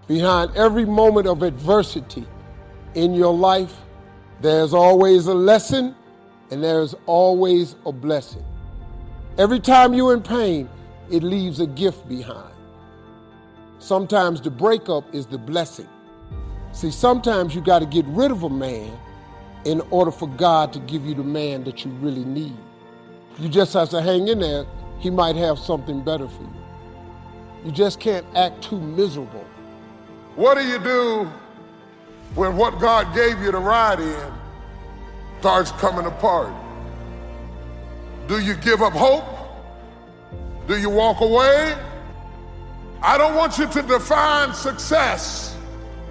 Behind every moment of adversity in your life, there's always a lesson and there's always a blessing. Every time you're in pain, it leaves a gift behind. Sometimes the breakup is the blessing. See, sometimes you got to get rid of a man in order for God to give you the man that you really need. You just have to hang in there. He might have something better for you. You just can't act too miserable. What do you do when what God gave you to ride in starts coming apart? Do you give up hope? Do you walk away? I don't want you to define success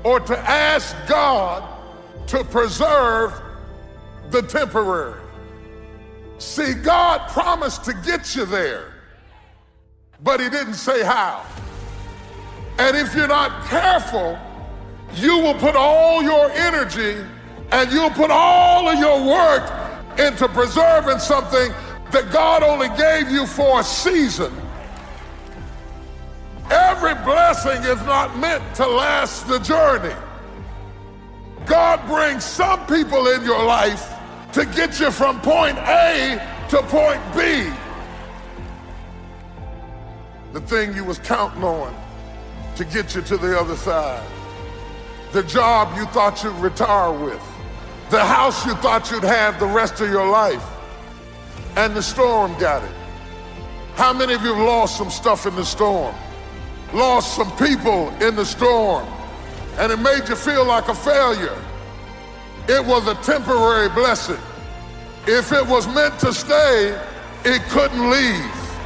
or to ask God to preserve the temporary. See, God promised to get you there, but he didn't say how. And if you're not careful, you will put all your energy and you'll put all of your work into preserving something that God only gave you for a season. Every blessing is not meant to last the journey. God brings some people in your life to get you from point A to point B. The thing you was counting on to get you to the other side. The job you thought you'd retire with. The house you thought you'd have the rest of your life. And the storm got it. How many of you have lost some stuff in the storm? Lost some people in the storm, and it made you feel like a failure. It was a temporary blessing. If it was meant to stay, it couldn't leave.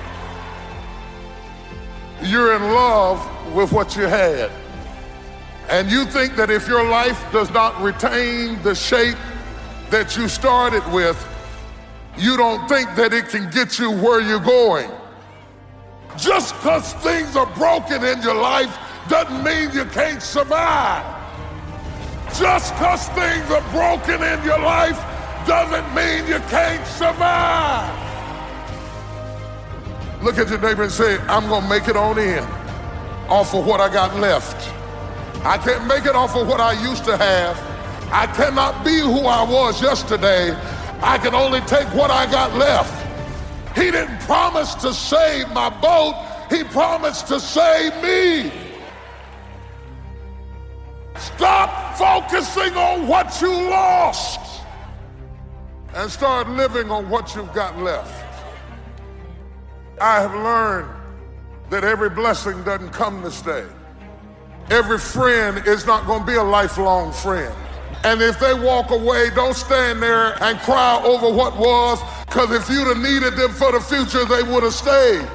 You're in love with what you had. And you think that if your life does not retain the shape that you started with, you don't think that it can get you where you're going. Just because things are broken in your life doesn't mean you can't survive. Just because things are broken in your life doesn't mean you can't survive. Look at your neighbor and say, I'm gonna make it on in off of what I got left. I can't make it off of what I used to have. I cannot be who I was yesterday. I can only take what I got left. He didn't promise to save my boat. He promised to save me. Stop focusing on what you lost and start living on what you've got left. I have learned that every blessing doesn't come to stay. Every friend is not going to be a lifelong friend. And if they walk away, don't stand there and cry over what was, because if you'd have needed them for the future, they would have stayed.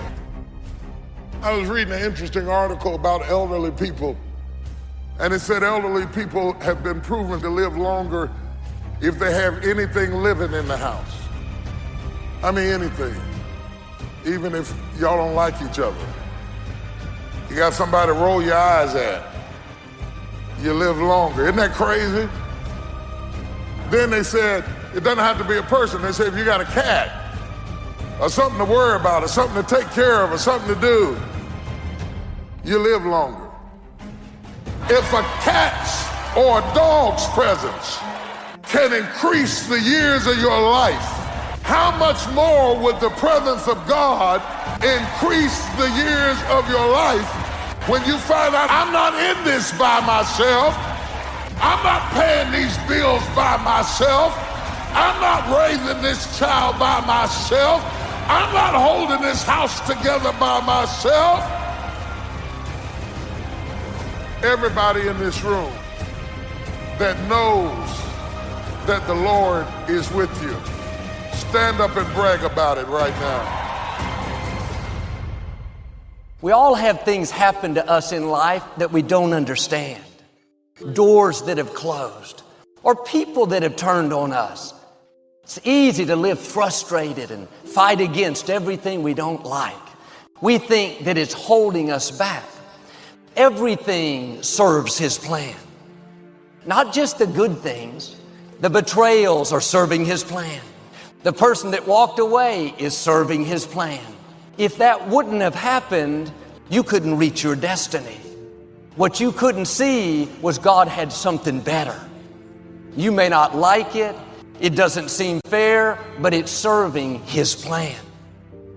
I was reading an interesting article about elderly people, and it said elderly people have been proven to live longer if they have anything living in the house. I mean anything, even if y'all don't like each other. You got somebody to roll your eyes at, you live longer. Isn't that crazy? Then they said, it doesn't have to be a person. They said, if you got a cat, or something to worry about, or something to take care of, or something to do, you live longer. If a cat's or a dog's presence can increase the years of your life, how much more would the presence of God increase the years of your life when you find out, I'm not in this by myself. I'm not paying these bills by myself. I'm not raising this child by myself. I'm not holding this house together by myself. Everybody in this room that knows that the Lord is with you, stand up and brag about it right now. We all have things happen to us in life that we don't understand. Doors that have closed, or people that have turned on us. It's easy to live frustrated and fight against everything we don't like. We think that it's holding us back. Everything serves His plan. Not just the good things. The betrayals are serving His plan. The person that walked away is serving His plan. If that wouldn't have happened, you couldn't reach your destiny. What you couldn't see was God had something better. You may not like it. It doesn't seem fair, but it's serving His plan.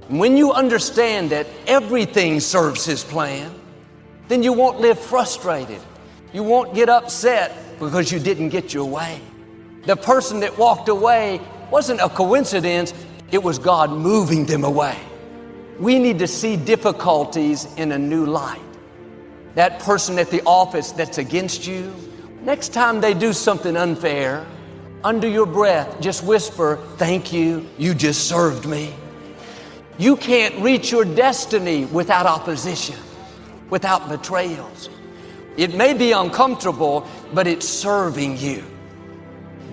And when you understand that everything serves His plan, then you won't live frustrated. You won't get upset because you didn't get your way. The person that walked away wasn't a coincidence. It was God moving them away. We need to see difficulties in a new light. That person at the office that's against you, next time they do something unfair, under your breath, just whisper, "Thank you, you just served me." You can't reach your destiny without opposition, without betrayals. It may be uncomfortable, but it's serving you.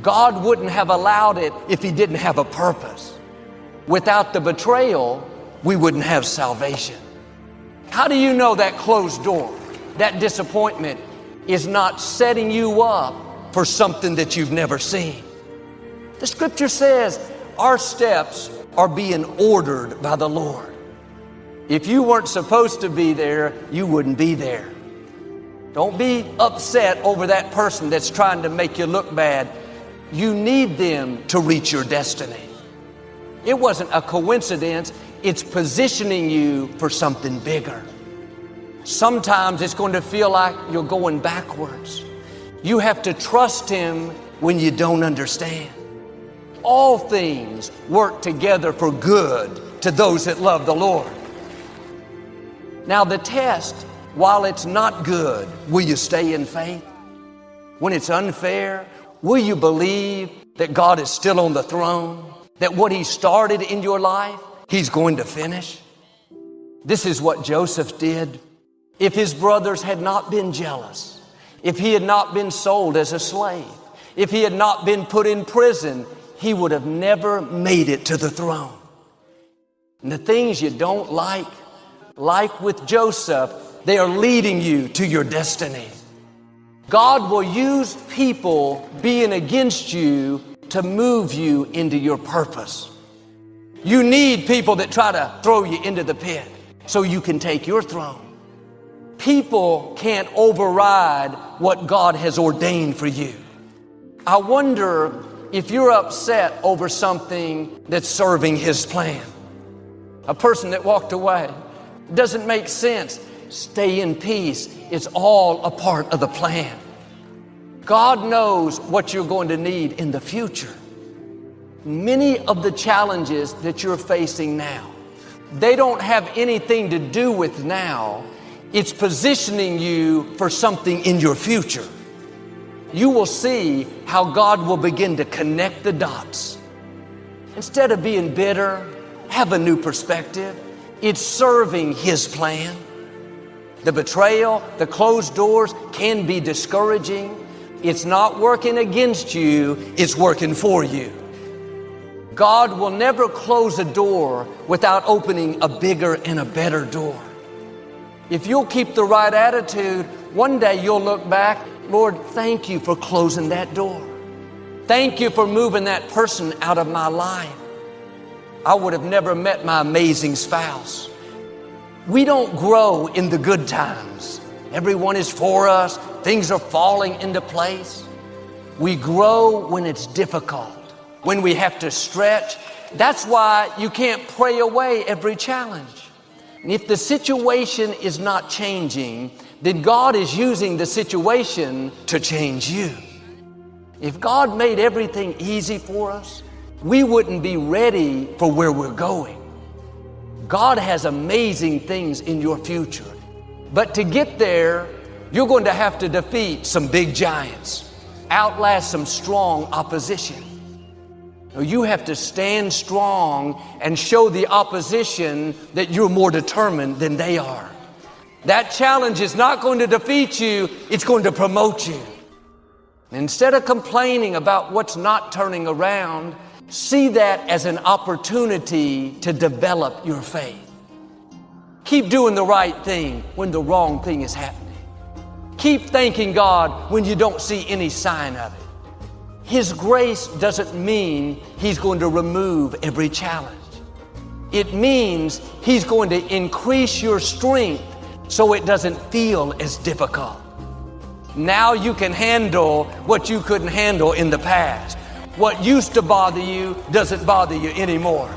God wouldn't have allowed it if He didn't have a purpose. Without the betrayal, we wouldn't have salvation. How do you know that closed door, that disappointment, is not setting you up for something that you've never seen? The Scripture says our steps are being ordered by the Lord. If you weren't supposed to be there, you wouldn't be there. Don't be upset over that person that's trying to make you look bad. You need them to reach your destiny. It wasn't a coincidence. It's positioning you for something bigger. Sometimes it's going to feel like you're going backwards. You have to trust Him when you don't understand. All things work together for good to those that love the Lord. Now the test, while it's not good, will you stay in faith? When it's unfair, will you believe that God is still on the throne? That what He started in your life, He's going to finish? This is what Joseph did. If his brothers had not been jealous, if he had not been sold as a slave, if he had not been put in prison, he would have never made it to the throne. And the things you don't like with Joseph, they are leading you to your destiny. God will use people being against you to move you into your purpose. You need people that try to throw you into the pit so you can take your throne. People can't override what God has ordained for you. I wonder if you're upset over something that's serving His plan. A person that walked away, doesn't make sense. Stay in peace. It's all a part of the plan. God knows what you're going to need in the future. Many of the challenges that you're facing now, they don't have anything to do with now. It's positioning you for something in your future. You will see how God will begin to connect the dots. Instead of being bitter, have a new perspective. It's serving His plan. The betrayal, the closed doors can be discouraging. It's not working against you, it's working for you. God will never close a door without opening a bigger and a better door. If you'll keep the right attitude, one day you'll look back, Lord, thank you for closing that door. Thank you for moving that person out of my life. I would have never met my amazing spouse. We don't grow in the good times. Everyone is for us. Things are falling into place. We grow when it's difficult, when we have to stretch. That's why you can't pray away every challenge. And if the situation is not changing, then God is using the situation to change you. If God made everything easy for us, we wouldn't be ready for where we're going. God has amazing things in your future. But to get there, you're going to have to defeat some big giants, outlast some strong opposition. You have to stand strong and show the opposition that you're more determined than they are. That challenge is not going to defeat you, it's going to promote you. Instead of complaining about what's not turning around, see that as an opportunity to develop your faith. Keep doing the right thing when the wrong thing is happening. Keep thanking God when you don't see any sign of it. His grace doesn't mean He's going to remove every challenge. It means He's going to increase your strength so it doesn't feel as difficult. Now you can handle what you couldn't handle in the past. What used to bother you doesn't bother you anymore.